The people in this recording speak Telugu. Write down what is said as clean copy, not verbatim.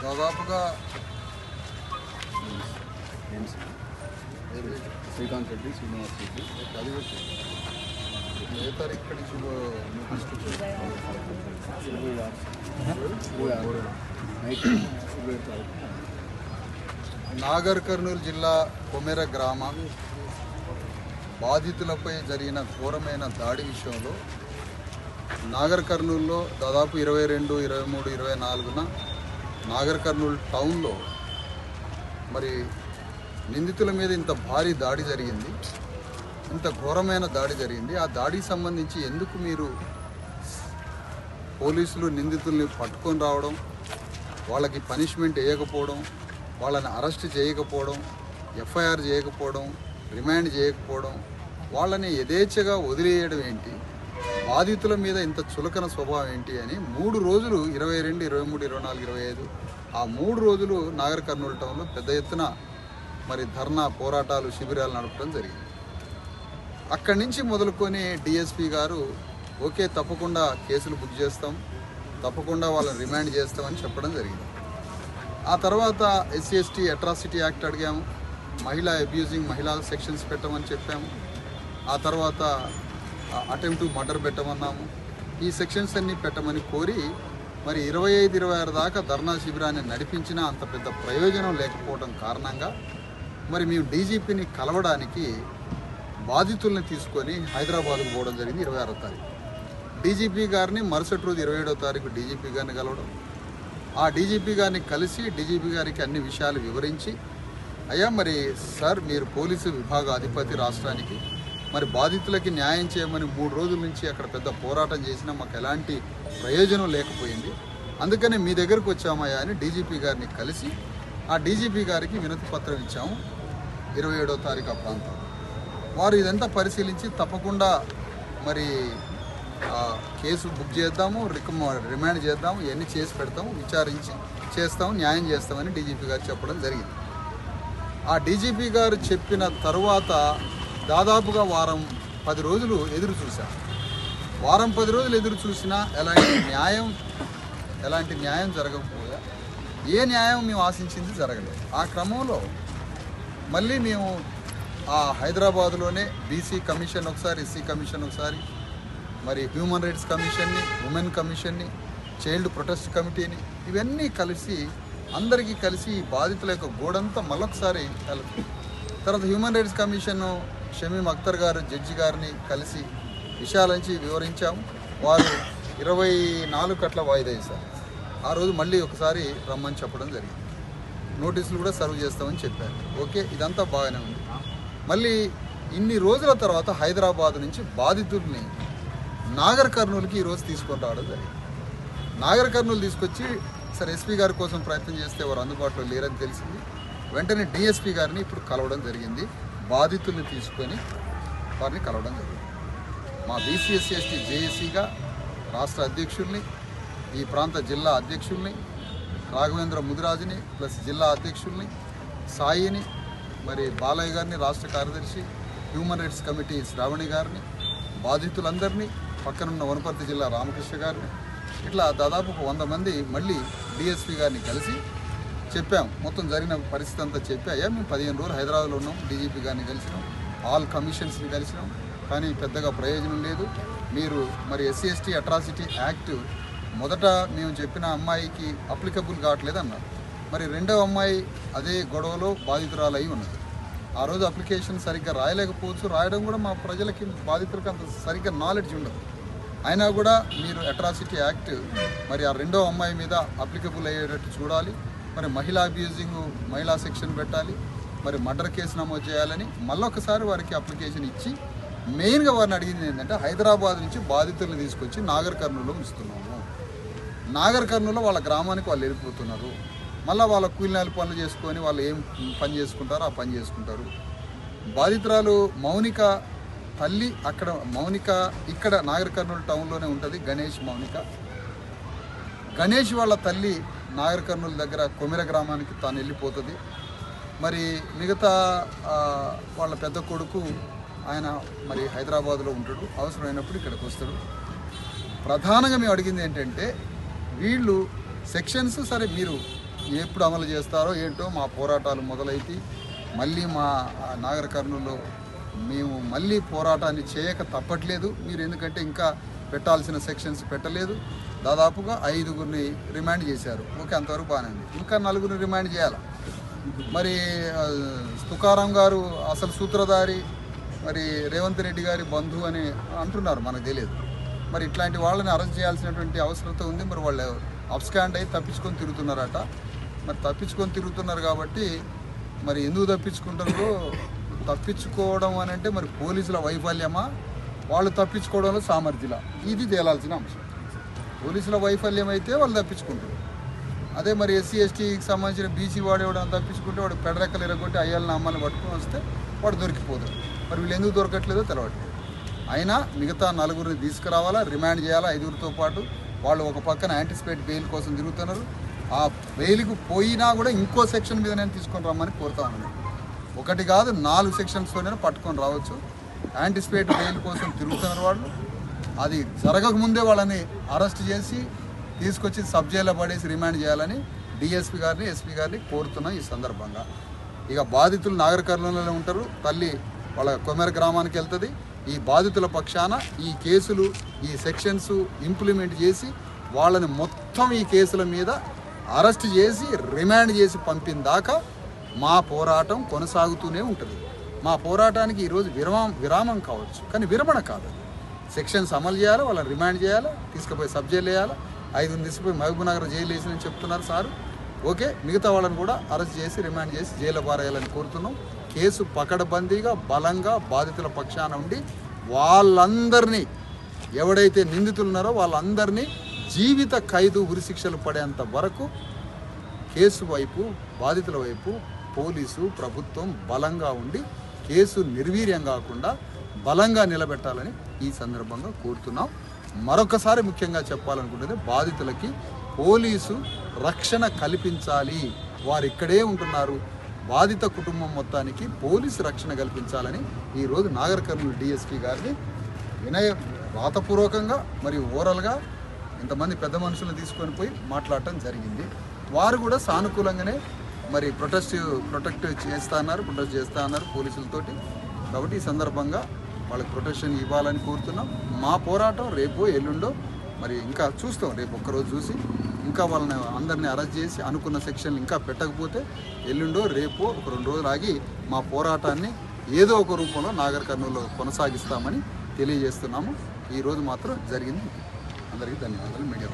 దాదాపుగా శ్రీకాంత్ రెడ్డి, శ్రీనివాస్ రెడ్డి అది ఏ తారీఖు ఇక్కడ నాగర్ కర్నూలు జిల్లా కొమెర గ్రామ బాధితులపై జరిగిన ఘోరమైన దాడి విషయంలో నాగర్ కర్నూలులో దాదాపు 22, 23, 24న నాగర్ కర్నూలు టౌన్లో మరి నిందితుల మీద ఇంత భారీ దాడి జరిగింది, ఇంత ఘోరమైన దాడి జరిగింది. ఆ దాడికి సంబంధించి ఎందుకు మీరు పోలీసులు నిందితుల్ని పట్టుకొని రావడం, వాళ్ళకి పనిష్మెంట్ వేయకపోవడం, వాళ్ళని అరెస్ట్ చేయకపోవడం, ఎఫ్ఐఆర్ చేయకపోవడం, రిమాండ్ చేయకపోవడం, వాళ్ళని యథేచ్ఛగా వదిలేయడం ఏంటి, బాధితుల మీద ఇంత చులకన స్వభావం ఏంటి అని 3 రోజులు 22, 23, 24, 25 ఆ 3 రోజులు నాగర్ కర్నూలు టౌన్లో పెద్ద ఎత్తున మరి ధర్నా పోరాటాలు శిబిరాలు నడపడం జరిగింది. అక్కడి నుంచి మొదలుకొని డిఎస్పీ గారు ఓకే తప్పకుండా కేసులు బుక్ చేస్తాం, తప్పకుండా వాళ్ళని రిమాండ్ చేస్తామని చెప్పడం జరిగింది. ఆ తర్వాత SC/ST అట్రాసిటీ యాక్ట్ అడిగాము, మహిళా సెక్షన్స్ పెట్టమని చెప్పాము. ఆ తర్వాత అటెంప్ట్ టు మర్డర్ పెట్టమన్నాము. ఈ సెక్షన్స్ అన్నీ పెట్టమని కోరి మరి 25, 26 దాకా ధర్నా శిబిరాన్ని నడిపించినా అంత పెద్ద ప్రయోజనం లేకపోవడం కారణంగా మరి మేము డీజీపీని కలవడానికి బాధితుల్ని తీసుకొని హైదరాబాద్కు పోవడం జరిగింది 26వ తారీఖు. డీజీపీ గారిని మరుసటి రోజు 27వ తారీఖు డీజీపీ గారిని కలవడం, ఆ డీజీపీ గారిని కలిసి డీజీపీ గారికి అన్ని విషయాలు వివరించి, అయ్యా మరి సార్ మీరు పోలీసు విభాగ అధిపతి రాష్ట్రానికి, మరి బాధితులకి న్యాయం చేయమని 3 రోజుల నుంచి అక్కడ పెద్ద పోరాటం చేసినా మాకు ఎలాంటి ప్రయోజనం లేకపోయింది, అందుకనే మీ దగ్గరకు వచ్చామయ్యా అని డీజీపీ గారిని కలిసి ఆ డీజీపీ గారికి వినతి పత్రం ఇచ్చాము 27వ తారీఖు ఆ ప్రాంతం. వారు ఇదంతా పరిశీలించి తప్పకుండా మరి కేసు బుక్ చేద్దాము, రిమాండ్ చేద్దాము, ఇవన్నీ చేసి పెడతాము, విచారించి చేస్తాము, న్యాయం చేస్తామని డీజీపీ గారు చెప్పడం జరిగింది. ఆ డీజీపీ గారు చెప్పిన తరువాత దాదాపుగా వారం 10 రోజులు ఎదురు చూశాం. వారం 10 రోజులు ఎదురు చూసినా ఎలాంటి న్యాయం జరగకపోయా, ఏ న్యాయం మేము ఆశించింది జరగలేదు. ఆ క్రమంలో మళ్ళీ మేము ఆ హైదరాబాదులోనే బీసీ కమిషన్ ఒకసారి, ఎస్సీ కమిషన్ ఒకసారి, మరి హ్యూమన్ రైట్స్ కమిషన్ని, ఉమెన్ కమిషన్ని, చైల్డ్ ప్రొటెస్ట్ కమిటీని ఇవన్నీ కలిసి అందరికీ కలిసి ఈ బాధితుల యొక్క గోడంతా మళ్ళొకసారి కలిపి తర్వాత human rights commission Shamim Akhtar గారు జడ్జి గారిని కలిసి విషయాలని వివరించాము. వారు 24 అట్లా వాయిదా వేశారు. ఆ రోజు మళ్ళీ ఒకసారి రమ్మని చెప్పడం జరిగింది. నోటీసులు కూడా సర్వ్ చేస్తామని చెప్పారు. ఓకే, ఇదంతా బాగానే ఉంది. మళ్ళీ ఇన్ని రోజుల తర్వాత హైదరాబాద్ నుంచి బాధితుల్ని నాగర్ కర్నూలుకి ఈరోజు తీసుకొని రావడం జరిగింది. నాగర్ కర్నూలు తీసుకొచ్చి సరే ఎస్పీ గారి కోసం ప్రయత్నం చేస్తే వారు అందుబాటులో లేరని తెలిసింది. వెంటనే డిఎస్పీ గారిని ఇప్పుడు కలవడం జరిగింది. బాధితుల్ని తీసుకొని వారిని కలవడం జరిగింది. మా BC/SC/ST జేఏసీగా రాష్ట్ర అధ్యక్షుల్ని, ఈ ప్రాంత జిల్లా అధ్యక్షుల్ని రాఘవేంద్ర ముదిరాజుని ప్లస్ జిల్లా అధ్యక్షుల్ని సాయిని, మరి బాలయ్య గారిని రాష్ట్ర కార్యదర్శి, హ్యూమన్ రైట్స్ కమిటీ శ్రావణి గారిని, బాధితులందరినీ, పక్కనున్న వనపర్తి జిల్లా రామకృష్ణ గారిని, ఇట్లా దాదాపు 100 మంది మళ్ళీ డిఎస్పీ గారిని కలిసి చెప్పాము. మొత్తం జరిగిన పరిస్థితి అంతా చెప్పి, అయ్యా మేము 15 రోజులు హైదరాబాద్లో ఉన్నాం, డీజీపీ గారిని కలిసినాం, ఆల్ కమిషన్స్ని కలిసినాం, కానీ పెద్దగా ప్రయోజనం లేదు. మీరు మరి SC/ST అట్రాసిటీ యాక్ట్ మొదట మేము చెప్పిన అమ్మాయికి అప్లికబుల్ కావట్లేదు అన్నారు. మరి రెండవ అమ్మాయి అదే గొడవలో బాధితురాలు అయి ఉన్నది. ఆ రోజు అప్లికేషన్ సరిగ్గా రాయలేకపోవచ్చు, రాయడం కూడా మా ప్రజలకి బాధితులకు అంత సరిగ్గా నాలెడ్జ్ ఉండదు. అయినా కూడా మీరు అట్రాసిటీ యాక్ట్ మరి ఆ రెండో అమ్మాయి మీద అప్లికబుల్ అయ్యేటట్టు చూడాలి, మరి మహిళా సెక్షన్ పెట్టాలి, మరి మర్డర్ కేసు నమోదు చేయాలని మళ్ళొకసారి వారికి అప్లికేషన్ ఇచ్చి మెయిన్గా వారిని అడిగింది ఏంటంటే హైదరాబాద్ నుంచి బాధితులను తీసుకొచ్చి నాగర్ కర్నూలులో ఉంచుతున్నాము, నాగర్ కర్నూలులో వాళ్ళ గ్రామానికి వాళ్ళు వెళ్ళిపోతున్నారు, మళ్ళీ వాళ్ళ కూలినాలు పనులు చేసుకొని వాళ్ళు ఏం పని చేసుకుంటారో ఆ పని చేసుకుంటారు. బాధితురాలు మౌనిక తల్లి అక్కడ, మౌనిక ఇక్కడ నాగర్ కర్నూలు టౌన్లోనే ఉంటుంది, గణేష్ వాళ్ళ తల్లి నాగర్ కర్నూలు దగ్గర కొమెర గ్రామానికి తాను వెళ్ళిపోతుంది. మరి మిగతా వాళ్ళ పెద్ద కొడుకు ఆయన మరి హైదరాబాద్లో ఉంటాడు, అవసరమైనప్పుడు ఇక్కడికి వస్తాడు. ప్రధానంగా మేము అడిగింది ఏంటంటే వీళ్ళు సెక్షన్స్ సరే మీరు ఎప్పుడు అమలు చేస్తారో ఏంటో మా పోరాటాలు మొదలైతే మళ్ళీ మా నాగర్ కర్నూలులో మేము మళ్ళీ పోరాటాన్ని చేయక తప్పట్లేదు. మీరు ఎందుకంటే ఇంకా పెట్టాల్సిన సెక్షన్స్ పెట్టలేదు. దాదాపుగా 5గురిని రిమాండ్ చేశారు. ఓకే, అంతవరకు బాగానే ఉంది. ఇంకా 4గురిని రిమాండ్ చేయాలి. మరి తుకారాం గారు అసలు సూత్రధారి, మరి రేవంత్ రెడ్డి గారి బంధువు అని అంటున్నారు, మనకు తెలియదు. మరి ఇట్లాంటి వాళ్ళని అరెస్ట్ చేయాల్సినటువంటి అవసరత ఉంది. మరి వాళ్ళు అబ్స్కాండ్ అయ్యి తప్పించుకొని తిరుగుతున్నారట. మరి తప్పించుకొని తిరుగుతున్నారు కాబట్టి మరి ఎందుకు తప్పించుకుంటారో, తప్పించుకోవడం అని అంటే మరి పోలీసుల వైఫల్యమా, వాళ్ళు తప్పించుకోవడంలో సామర్థ్యలా, ఇది తేలాల్సిన అంశం. పోలీసుల వైఫల్యం అయితే వాళ్ళు తప్పించుకుంటారు. అదే మరి ఎస్సీ ఎస్టీకి సంబంధించిన బీసీ వాడు ఎవడన్నా తప్పించుకుంటే వాడు పెడరెక్కలు ఎరగొట్టి అయ్యాలని అమ్మని పట్టుకొని వస్తే వాడు దొరికిపోతాడు. మరి వీళ్ళు ఎందుకు దొరకట్లేదో తెలవట్లేదు. అయినా మిగతా 4గురిని తీసుకురావాలా, రిమాండ్ చేయాలా 5గురితో పాటు. వాళ్ళు ఒక పక్కన యాంటిసిపేట్ బెయిల్ కోసం తిరుగుతున్నారు. ఆ బెయిల్కు పోయినా కూడా ఇంకో సెక్షన్ మీద నేను తీసుకొని రమ్మని కోరుతా ఉన్నాను. ఒకటి కాదు 4 సెక్షన్స్తోనే పట్టుకొని రావచ్చు. యాంటిసిపేట్ బెయిల్ కోసం తిరుగుతున్నారు వాళ్ళు. అది జరగకముందే వాళ్ళని అరెస్ట్ చేసి తీసుకొచ్చి సబ్ జైల్లో పడేసి రిమాండ్ చేయాలని డిఎస్పీ గారిని, ఎస్పీ గారిని కోరుతున్నాం ఈ సందర్భంగా. ఇక బాధితులు నాగర్ కర్నూలులోనే ఉంటారు. తల్లి వాళ్ళ కొమెర గ్రామానికి వెళ్తుంది. ఈ బాధితుల పక్షాన ఈ కేసులు, ఈ సెక్షన్స్ ఇంప్లిమెంట్ చేసి వాళ్ళని మొత్తం ఈ కేసుల మీద అరెస్ట్ చేసి రిమాండ్ చేసి పంపిన దాకా మా పోరాటం కొనసాగుతూనే ఉంటుంది. మా పోరాటానికి ఈరోజు విరామం కావచ్చు, కానీ విరమణ కాదు. సెక్షన్స్ అమలు చేయాలి, వాళ్ళని రిమాండ్ చేయాలి, తీసుకుపోయి సబ్ జైలు వేయాలి. 5గురిని తీసుకుపోయి మహబూబ్నగర్ జైలు వేసి చెప్తున్నారు సారు. ఓకే, మిగతా వాళ్ళని కూడా అరెస్ట్ చేసి రిమాండ్ చేసి జైలు పారేయాలని కోరుతున్నాం. కేసు పకడ్బందీగా బలంగా బాధితుల పక్షాన ఉండి వాళ్ళందరినీ, ఎవడైతే నిందితులు ఉన్నారో వాళ్ళందరినీ జీవిత ఖైదు ఉరిశిక్షలు పడేంత వరకు కేసు వైపు, బాధితుల వైపు పోలీసు ప్రభుత్వం బలంగా ఉండి కేసు నిర్వీర్యం కాకుండా బలంగా నిలబెట్టాలని ఈ సందర్భంగా కోరుతున్నాం. మరొకసారి ముఖ్యంగా చెప్పాలనుకుంటే బాధితులకి పోలీసు రక్షణ కల్పించాలి. వారు ఇక్కడే ఉంటున్నారు. బాధిత కుటుంబం మొత్తానికి పోలీసు రక్షణ కల్పించాలని ఈరోజు నాగర్ కర్నూలు డిఎస్పీ గారిని రాతపూర్వకంగా మరియు ఓరల్గా ఇంతమంది పెద్ద మనుషులను తీసుకొని పోయి మాట్లాడటం జరిగింది. వారు కూడా సానుకూలంగానే మరి ప్రొటెస్ట్ చేస్తా అన్నారు పోలీసులతోటి. కాబట్టి ఈ సందర్భంగా వాళ్ళకి ప్రొటెక్షన్ ఇవ్వాలని కోరుతున్నాం. మా పోరాటం రేపో ఎల్లుండో మరి ఇంకా చూస్తాం. రేపు ఒక్కరోజు చూసి ఇంకా వాళ్ళని అందరినీ అరెస్ట్ చేసి అనుకున్న సెక్షన్లు ఇంకా పెట్టకపోతే ఎల్లుండో రేపో ఒక 2 రోజులు ఆగి మా పోరాటాన్ని ఏదో ఒక రూపంలో నాగర్ కర్నూలులో కొనసాగిస్తామని తెలియజేస్తున్నాము. ఈరోజు మాత్రం జరిగింది. అందరికీ ధన్యవాదాలు మీడియా.